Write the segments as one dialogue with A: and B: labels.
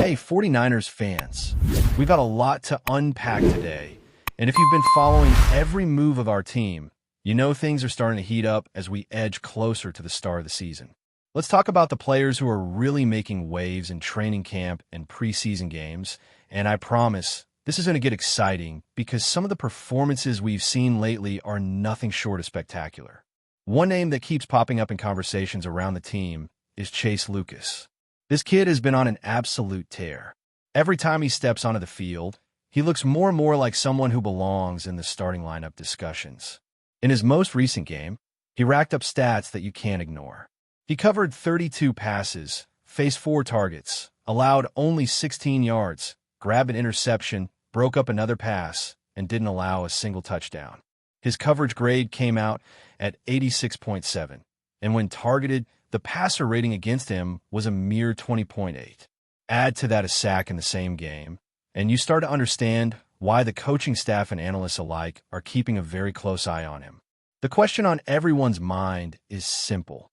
A: Hey, 49ers fans, we've got a lot to unpack today. And if you've been following every move of our team, you know things are starting to heat up as we edge closer to the start of the season. Let's talk about the players who are really making waves in training camp and preseason games. And I promise, this is going to get exciting because some of the performances we've seen lately are nothing short of spectacular. One name that keeps popping up in conversations around the team is Chase Lucas. This kid has been on an absolute tear. Every time he steps onto the field, he looks more and more like someone who belongs in the starting lineup discussions. In his most recent game, he racked up stats that you can't ignore. He covered 32 passes, faced 4 targets, allowed only 16 yards, grabbed an interception, broke up another pass, and didn't allow a single touchdown. His coverage grade came out at 86.7, and when targeted, the passer rating against him was a mere 20.8. Add to that a sack in the same game, and you start to understand why the coaching staff and analysts alike are keeping a very close eye on him. The question on everyone's mind is simple.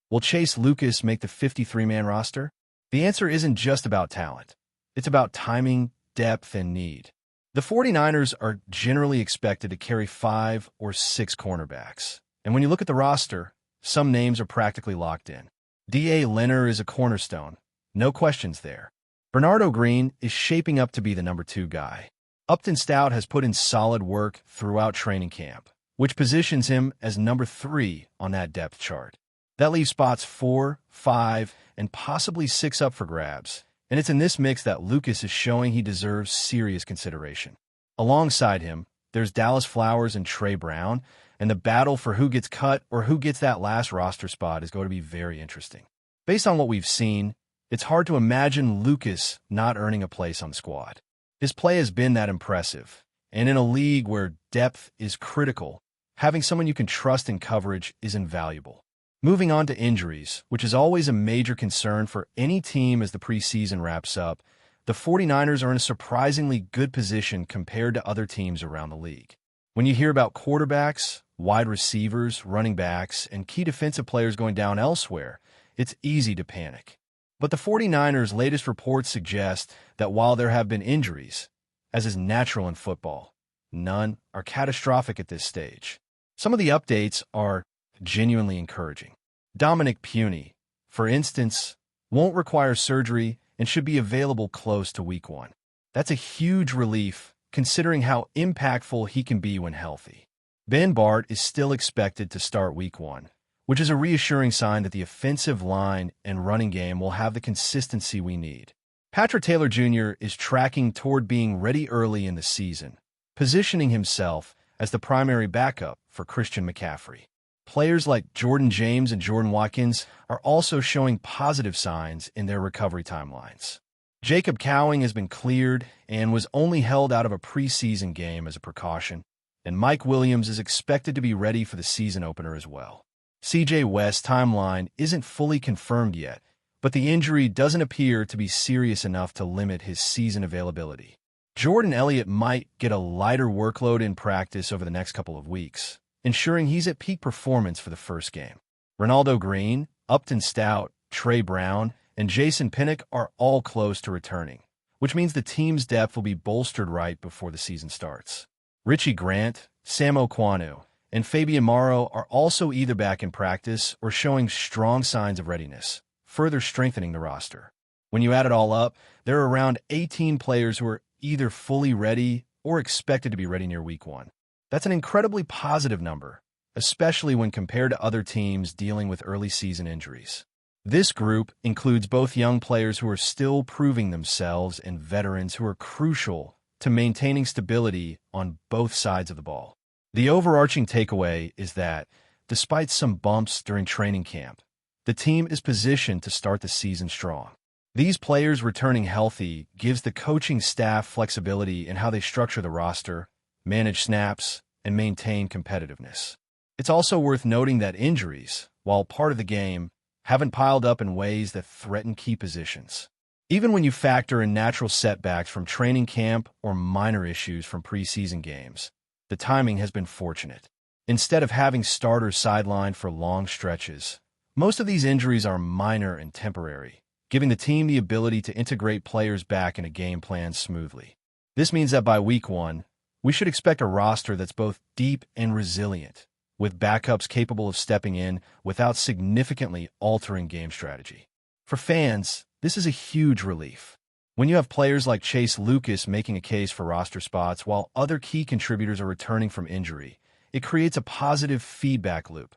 A: Will Chase Lucas make the 53-man roster? The answer isn't just about talent. It's about timing, depth, and need. The 49ers are generally expected to carry 5 or 6 cornerbacks. And when you look at the roster, some names are practically locked in. D.A. Leonard is a cornerstone. No questions there. Bernardo Green is shaping up to be the number 2 guy. Upton Stout has put in solid work throughout training camp, which positions him as number 3 on that depth chart. That leaves spots 4, 5, and possibly 6 up for grabs, and it's in this mix that Lucas is showing he deserves serious consideration. Alongside him, there's Dallas Flowers and Trey Brown, and the battle for who gets cut or who gets that last roster spot is going to be very interesting. Based on what we've seen, it's hard to imagine Lucas not earning a place on the squad. His play has been that impressive, and in a league where depth is critical, having someone you can trust in coverage is invaluable. Moving on to injuries, which is always a major concern for any team as the preseason wraps up, the 49ers are in a surprisingly good position compared to other teams around the league. When you hear about quarterbacks, wide receivers, running backs, and key defensive players going down elsewhere, it's easy to panic. But the 49ers' latest reports suggest that while there have been injuries, as is natural in football, none are catastrophic at this stage. Some of the updates are genuinely encouraging. Dominic Puny, for instance, won't require surgery and should be available close to week 1. That's a huge relief considering how impactful he can be when healthy. Ben Bart is still expected to start week 1, which is a reassuring sign that the offensive line and running game will have the consistency we need. Patrick Taylor Jr. is tracking toward being ready early in the season, positioning himself as the primary backup for Christian McCaffrey. Players like Jordan James and Jordan Watkins are also showing positive signs in their recovery timelines. Jacob Cowing has been cleared and was only held out of a preseason game as a precaution, and Mike Williams is expected to be ready for the season opener as well. C.J. West's timeline isn't fully confirmed yet, but the injury doesn't appear to be serious enough to limit his season availability. Jordan Elliott might get a lighter workload in practice over the next couple of weeks, ensuring he's at peak performance for the first game. Ronaldo Green, Upton Stout, Trey Brown, and Jason Pinnock are all close to returning, which means the team's depth will be bolstered right before the season starts. Richie Grant, Sam Okwanu, and Fabian Morrow are also either back in practice or showing strong signs of readiness, further strengthening the roster. When you add it all up, there are around 18 players who are either fully ready or expected to be ready near week 1. That's an incredibly positive number, especially when compared to other teams dealing with early season injuries. This group includes both young players who are still proving themselves and veterans who are crucial to maintaining stability on both sides of the ball. The overarching takeaway is that, despite some bumps during training camp, the team is positioned to start the season strong. These players returning healthy gives the coaching staff flexibility in how they structure the roster, manage snaps, and maintain competitiveness. It's also worth noting that injuries, while part of the game, haven't piled up in ways that threaten key positions. Even when you factor in natural setbacks from training camp or minor issues from preseason games, the timing has been fortunate. Instead of having starters sidelined for long stretches, most of these injuries are minor and temporary, giving the team the ability to integrate players back in a game plan smoothly. This means that by week 1, we should expect a roster that's both deep and resilient, with backups capable of stepping in without significantly altering game strategy. For fans, this is a huge relief. When you have players like Chase Lucas making a case for roster spots while other key contributors are returning from injury, it creates a positive feedback loop.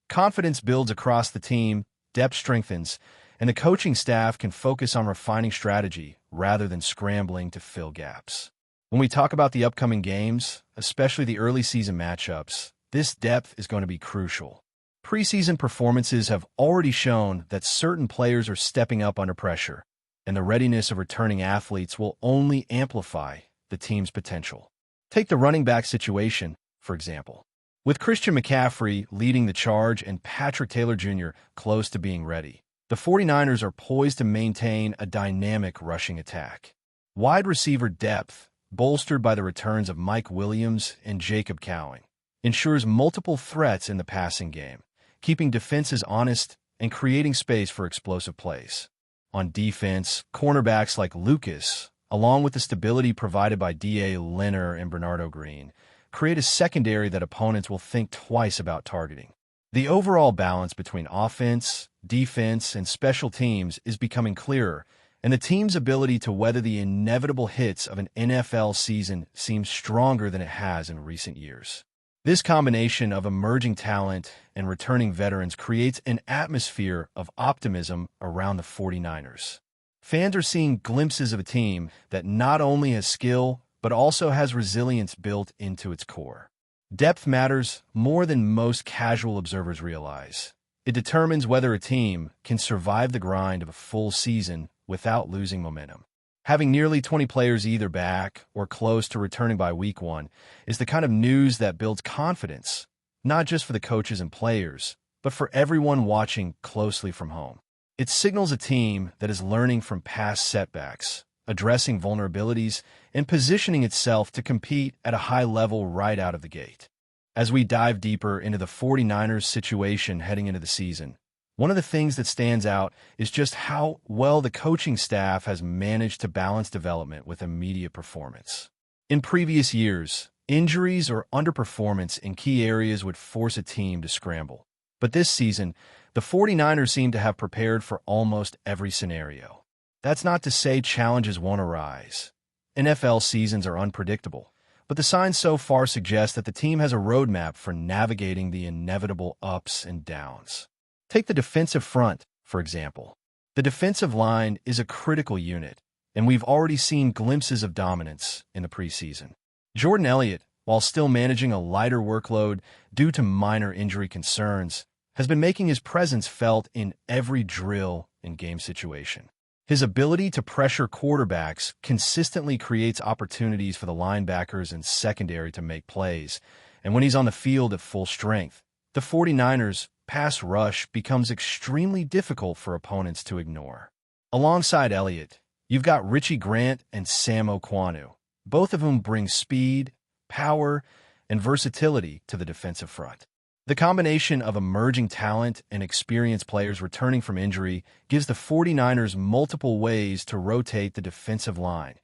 A: Confidence builds across the team, depth strengthens, and the coaching staff can focus on refining strategy rather than scrambling to fill gaps. When we talk about the upcoming games, especially the early season matchups, this depth is going to be crucial. Preseason performances have already shown that certain players are stepping up under pressure, and the readiness of returning athletes will only amplify the team's potential. Take the running back situation, for example. With Christian McCaffrey leading the charge and Patrick Taylor Jr. close to being ready, the 49ers are poised to maintain a dynamic rushing attack. Wide receiver depth, bolstered by the returns of Mike Williams and Jacob Cowing, ensures multiple threats in the passing game, keeping defenses honest and creating space for explosive plays. On defense, cornerbacks like Lucas, along with the stability provided by D.A. Leonard and Bernardo Green, create a secondary that opponents will think twice about targeting. The overall balance between offense, defense, and special teams is becoming clearer, and the team's ability to weather the inevitable hits of an NFL season seems stronger than it has in recent years. This combination of emerging talent and returning veterans creates an atmosphere of optimism around the 49ers. Fans are seeing glimpses of a team that not only has skill, but also has resilience built into its core. Depth matters more than most casual observers realize. It determines whether a team can survive the grind of a full season without losing momentum. Having nearly 20 players either back or close to returning by week 1 is the kind of news that builds confidence, not just for the coaches and players, but for everyone watching closely from home. It signals a team that is learning from past setbacks, addressing vulnerabilities, and positioning itself to compete at a high level right out of the gate. As we dive deeper into the 49ers situation heading into the season, one of the things that stands out is just how well the coaching staff has managed to balance development with immediate performance. In previous years, injuries or underperformance in key areas would force a team to scramble. But this season, the 49ers seem to have prepared for almost every scenario. That's not to say challenges won't arise. NFL seasons are unpredictable, but the signs so far suggest that the team has a roadmap for navigating the inevitable ups and downs. Take the defensive front, for example. The defensive line is a critical unit, and we've already seen glimpses of dominance in the preseason. Jordan Elliott, while still managing a lighter workload due to minor injury concerns, has been making his presence felt in every drill and game situation. His ability to pressure quarterbacks consistently creates opportunities for the linebackers and secondary to make plays, and when he's on the field at full strength, the 49ers' pass rush becomes extremely difficult for opponents to ignore. Alongside Elliott, you've got Richie Grant and Sam Okwonu, both of whom bring speed, power, and versatility to the defensive front. The combination of emerging talent and experienced players returning from injury gives the 49ers multiple ways to rotate the defensive line,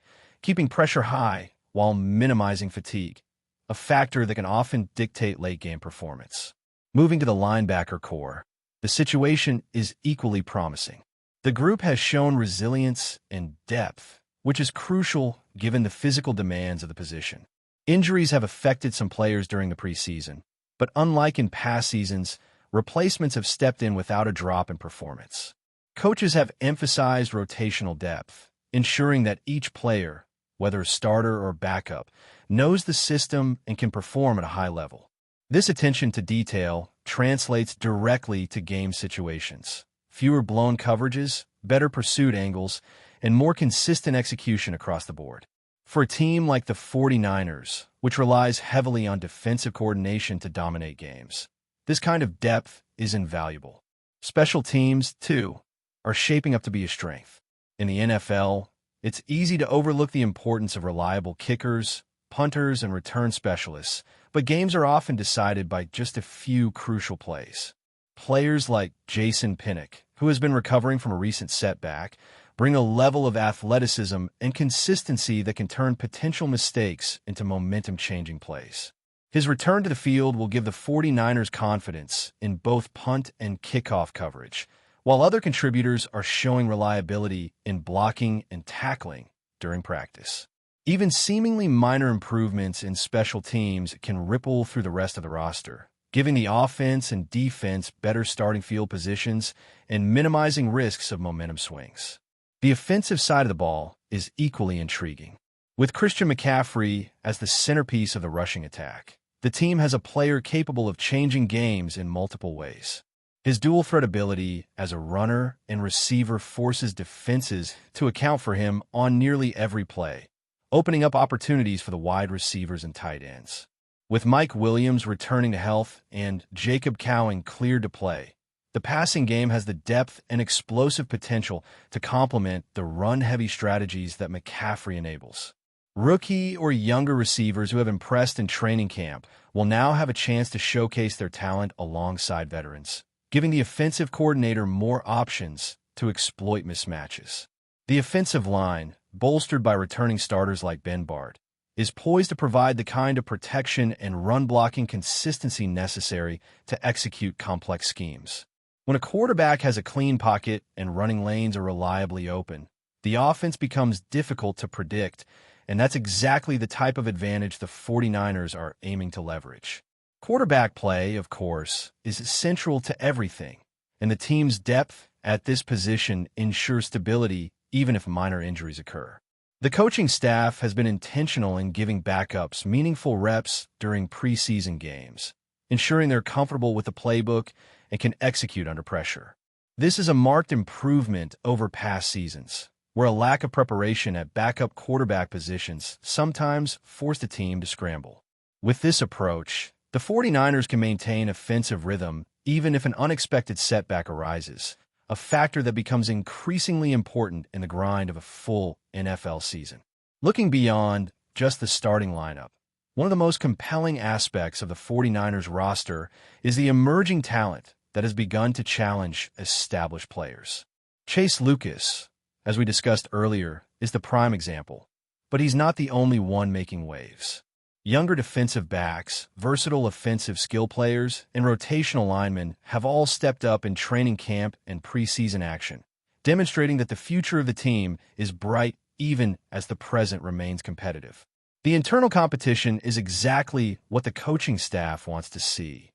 A: keeping pressure high while minimizing fatigue, a factor that can often dictate late-game performance. Moving to the linebacker core, the situation is equally promising. The group has shown resilience and depth, which is crucial given the physical demands of the position. Injuries have affected some players during the preseason, but unlike in past seasons, replacements have stepped in without a drop in performance. Coaches have emphasized rotational depth, ensuring that each player, whether a starter or backup, knows the system and can perform at a high level. This attention to detail translates directly to game situations. Fewer blown coverages, better pursuit angles, and more consistent execution across the board. For a team like the 49ers, which relies heavily on defensive coordination to dominate games, this kind of depth is invaluable. Special teams, too, are shaping up to be a strength. In the NFL, it's easy to overlook the importance of reliable kickers, punters, and return specialists, but games are often decided by just a few crucial plays. Players like Jason Pinnock, who has been recovering from a recent setback, bring a level of athleticism and consistency that can turn potential mistakes into momentum-changing plays. His return to the field will give the 49ers confidence in both punt and kickoff coverage, while other contributors are showing reliability in blocking and tackling during practice. Even seemingly minor improvements in special teams can ripple through the rest of the roster, giving the offense and defense better starting field positions and minimizing risks of momentum swings. The offensive side of the ball is equally intriguing. With Christian McCaffrey as the centerpiece of the rushing attack, the team has a player capable of changing games in multiple ways. His dual-threat ability as a runner and receiver forces defenses to account for him on nearly every play, opening up opportunities for the wide receivers and tight ends. With Mike Williams returning to health and Jacob Cowing cleared to play, the passing game has the depth and explosive potential to complement the run-heavy strategies that McCaffrey enables. Rookie or younger receivers who have impressed in training camp will now have a chance to showcase their talent alongside veterans, giving the offensive coordinator more options to exploit mismatches. The offensive line, bolstered by returning starters like Ben Bard, is poised to provide the kind of protection and run-blocking consistency necessary to execute complex schemes. When a quarterback has a clean pocket and running lanes are reliably open, the offense becomes difficult to predict, and that's exactly the type of advantage the 49ers are aiming to leverage. Quarterback play, of course, is central to everything, and the team's depth at this position ensures stability even if minor injuries occur. The coaching staff has been intentional in giving backups meaningful reps during preseason games, ensuring they're comfortable with the playbook and can execute under pressure. This is a marked improvement over past seasons, where a lack of preparation at backup quarterback positions sometimes forced a team to scramble. With this approach, the 49ers can maintain offensive rhythm even if an unexpected setback arises, a factor that becomes increasingly important in the grind of a full NFL season. Looking beyond just the starting lineup, one of the most compelling aspects of the 49ers roster is the emerging talent that has begun to challenge established players. Chase Lucas, as we discussed earlier, is the prime example, but he's not the only one making waves. Younger defensive backs, versatile offensive skill players, and rotational linemen have all stepped up in training camp and preseason action, demonstrating that the future of the team is bright even as the present remains competitive. The internal competition is exactly what the coaching staff wants to see.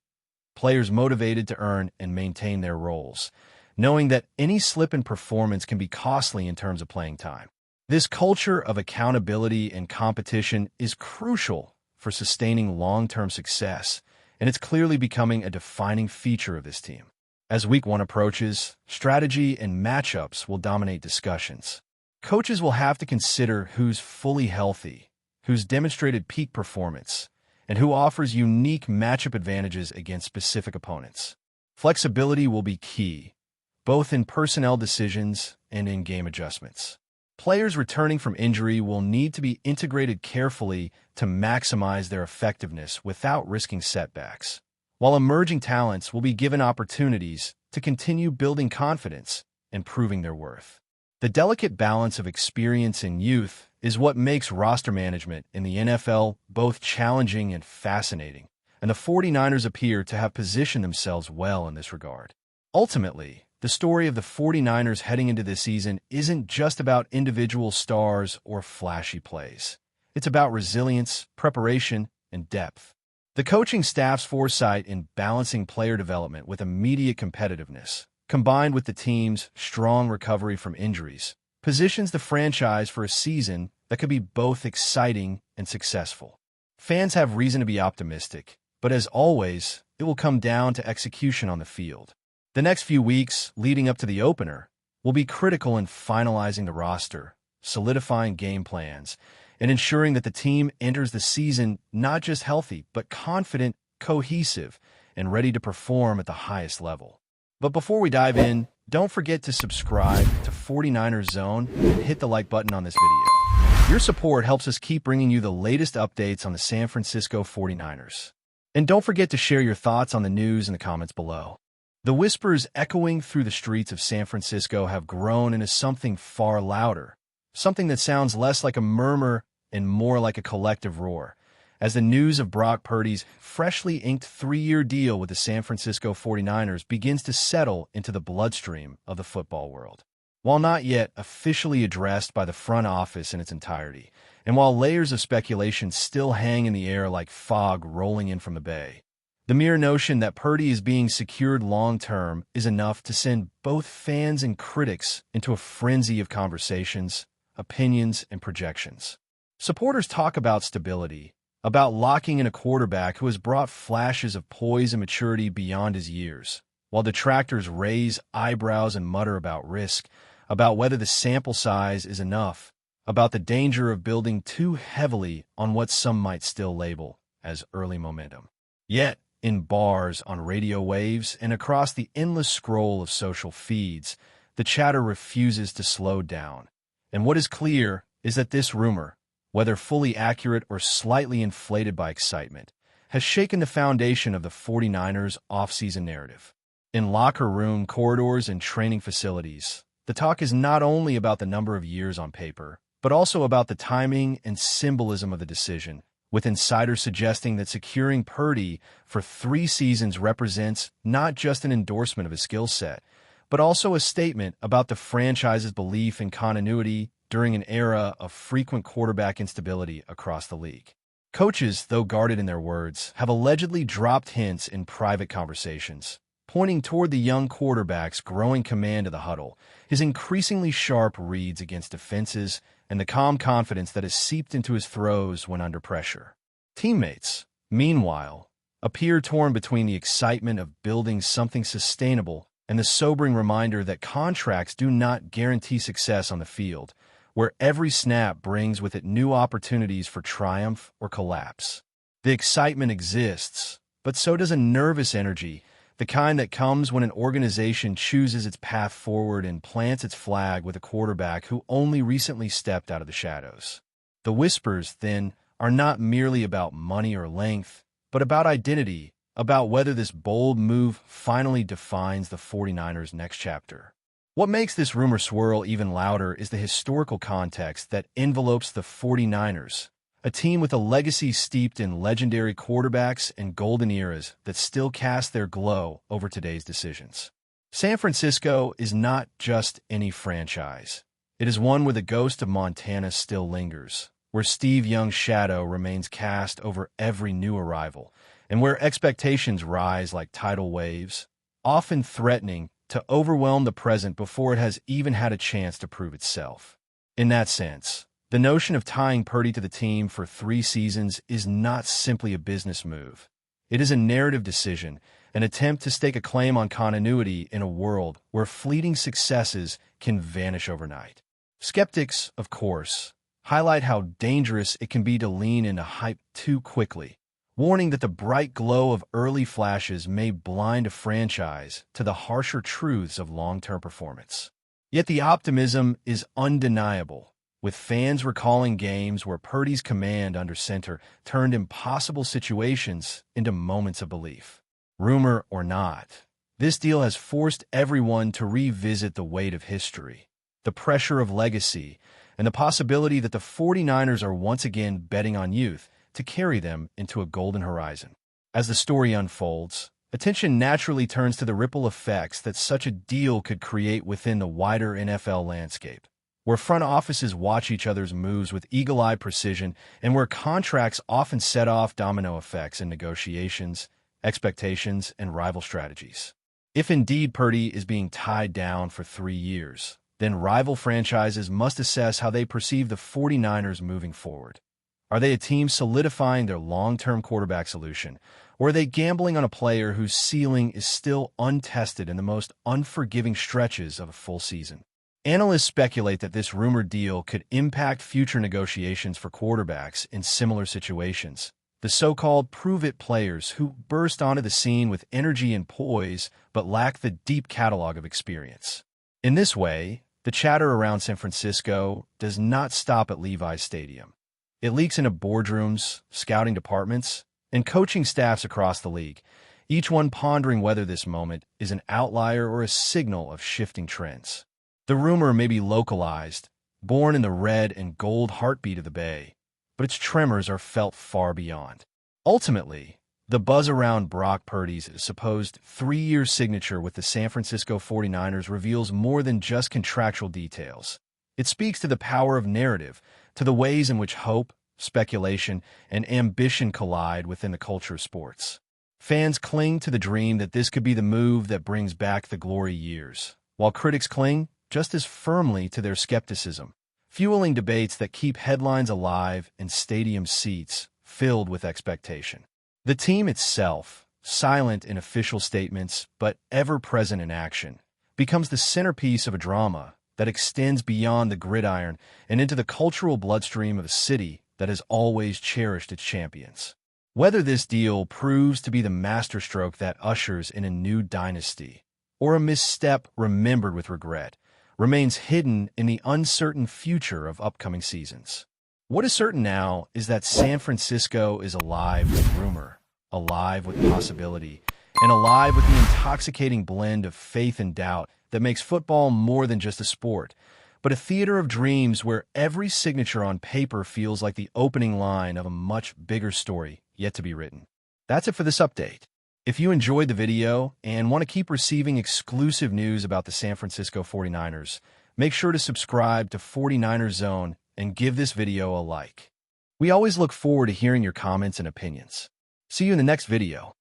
A: Players motivated to earn and maintain their roles, knowing that any slip in performance can be costly in terms of playing time. This culture of accountability and competition is crucial for sustaining long-term success, and it's clearly becoming a defining feature of this team. As Week 1 approaches, strategy and matchups will dominate discussions. Coaches will have to consider who's fully healthy, who's demonstrated peak performance, and who offers unique matchup advantages against specific opponents. Flexibility will be key, both in personnel decisions and in game adjustments. Players returning from injury will need to be integrated carefully to maximize their effectiveness without risking setbacks, while emerging talents will be given opportunities to continue building confidence and proving their worth. The delicate balance of experience and youth is what makes roster management in the NFL both challenging and fascinating, and the 49ers appear to have positioned themselves well in this regard. Ultimately, the story of the 49ers heading into this season isn't just about individual stars or flashy plays. It's about resilience, preparation, and depth. The coaching staff's foresight in balancing player development with immediate competitiveness, combined with the team's strong recovery from injuries, positions the franchise for a season that could be both exciting and successful. Fans have reason to be optimistic, but as always, it will come down to execution on the field. The next few weeks leading up to the opener will be critical in finalizing the roster, solidifying game plans, and ensuring that the team enters the season not just healthy, but confident, cohesive, and ready to perform at the highest level. But before we dive in, don't forget to subscribe to 49ers Zone and hit the like button on this video. Your support helps us keep bringing you the latest updates on the San Francisco 49ers. And don't forget to share your thoughts on the news in the comments below. The whispers echoing through the streets of San Francisco have grown into something far louder, something that sounds less like a murmur and more like a collective roar, as the news of Brock Purdy's freshly inked 3-year deal with the San Francisco 49ers begins to settle into the bloodstream of the football world. While not yet officially addressed by the front office in its entirety, and while layers of speculation still hang in the air like fog rolling in from the bay, the mere notion that Purdy is being secured long-term is enough to send both fans and critics into a frenzy of conversations, opinions, and projections. Supporters talk about stability, about locking in a quarterback who has brought flashes of poise and maturity beyond his years, while detractors raise eyebrows and mutter about risk, about whether the sample size is enough, about the danger of building too heavily on what some might still label as early momentum. Yet, in bars, on radio waves, and across the endless scroll of social feeds, the chatter refuses to slow down. And what is clear is that this rumor, whether fully accurate or slightly inflated by excitement, has shaken the foundation of the 49ers' offseason narrative. In locker room, corridors, and training facilities, the talk is not only about the number of years on paper, but also about the timing and symbolism of the decision, with insiders suggesting that securing Purdy for 3 seasons represents not just an endorsement of his skill set, but also a statement about the franchise's belief in continuity during an era of frequent quarterback instability across the league. Coaches, though guarded in their words, have allegedly dropped hints in private conversations, pointing toward the young quarterback's growing command of the huddle, his increasingly sharp reads against defenses, and the calm confidence that has seeped into his throws when under pressure. Teammates, meanwhile, appear torn between the excitement of building something sustainable and the sobering reminder that contracts do not guarantee success on the field, where every snap brings with it new opportunities for triumph or collapse. The excitement exists, but so does a nervous energy, the kind that comes when an organization chooses its path forward and plants its flag with a quarterback who only recently stepped out of the shadows. The whispers, then, are not merely about money or length, but about identity, about whether this bold move finally defines the 49ers' next chapter. What makes this rumor swirl even louder is the historical context that envelopes the 49ers, a team with a legacy steeped in legendary quarterbacks and golden eras that still cast their glow over today's decisions. San Francisco is not just any franchise. It is one where the ghost of Montana still lingers, where Steve Young's shadow remains cast over every new arrival, and where expectations rise like tidal waves, often threatening to overwhelm the present before it has even had a chance to prove itself. In that sense, the notion of tying Purdy to the team for 3 seasons is not simply a business move. It is a narrative decision, an attempt to stake a claim on continuity in a world where fleeting successes can vanish overnight. Skeptics, of course, highlight how dangerous it can be to lean into hype too quickly, warning that the bright glow of early flashes may blind a franchise to the harsher truths of long-term performance. Yet the optimism is undeniable, with fans recalling games where Purdy's command under center turned impossible situations into moments of belief. Rumor or not, this deal has forced everyone to revisit the weight of history, the pressure of legacy, and the possibility that the 49ers are once again betting on youth to carry them into a golden horizon. As the story unfolds, attention naturally turns to the ripple effects that such a deal could create within the wider NFL landscape, where front offices watch each other's moves with eagle-eye precision and where contracts often set off domino effects in negotiations, expectations, and rival strategies. If indeed Purdy is being tied down for 3 years, then rival franchises must assess how they perceive the 49ers moving forward. Are they a team solidifying their long-term quarterback solution, or are they gambling on a player whose ceiling is still untested in the most unforgiving stretches of a full season? Analysts speculate that this rumored deal could impact future negotiations for quarterbacks in similar situations, the so-called prove-it players who burst onto the scene with energy and poise but lack the deep catalog of experience. In this way, the chatter around San Francisco does not stop at Levi's Stadium. It leaks into boardrooms, scouting departments, and coaching staffs across the league, each one pondering whether this moment is an outlier or a signal of shifting trends. The rumor may be localized, born in the red and gold heartbeat of the Bay, but its tremors are felt far beyond. Ultimately, the buzz around Brock Purdy's supposed 3-year signature with the San Francisco 49ers reveals more than just contractual details. It speaks to the power of narrative, to the ways in which hope, speculation, and ambition collide within the culture of sports. Fans cling to the dream that this could be the move that brings back the glory years, while critics cling just as firmly to their skepticism, fueling debates that keep headlines alive and stadium seats filled with expectation. The team itself, silent in official statements but ever-present in action, becomes the centerpiece of a drama that extends beyond the gridiron and into the cultural bloodstream of a city that has always cherished its champions. Whether this deal proves to be the masterstroke that ushers in a new dynasty, or a misstep remembered with regret, remains hidden in the uncertain future of upcoming seasons. What is certain now is that San Francisco is alive with rumor, alive with possibility, and alive with the intoxicating blend of faith and doubt that makes football more than just a sport, but a theater of dreams where every signature on paper feels like the opening line of a much bigger story yet to be written. That's it for this update. If you enjoyed the video and want to keep receiving exclusive news about the San Francisco 49ers, make sure to subscribe to 49ers Zone and give this video a like. We always look forward to hearing your comments and opinions. See you in the next video.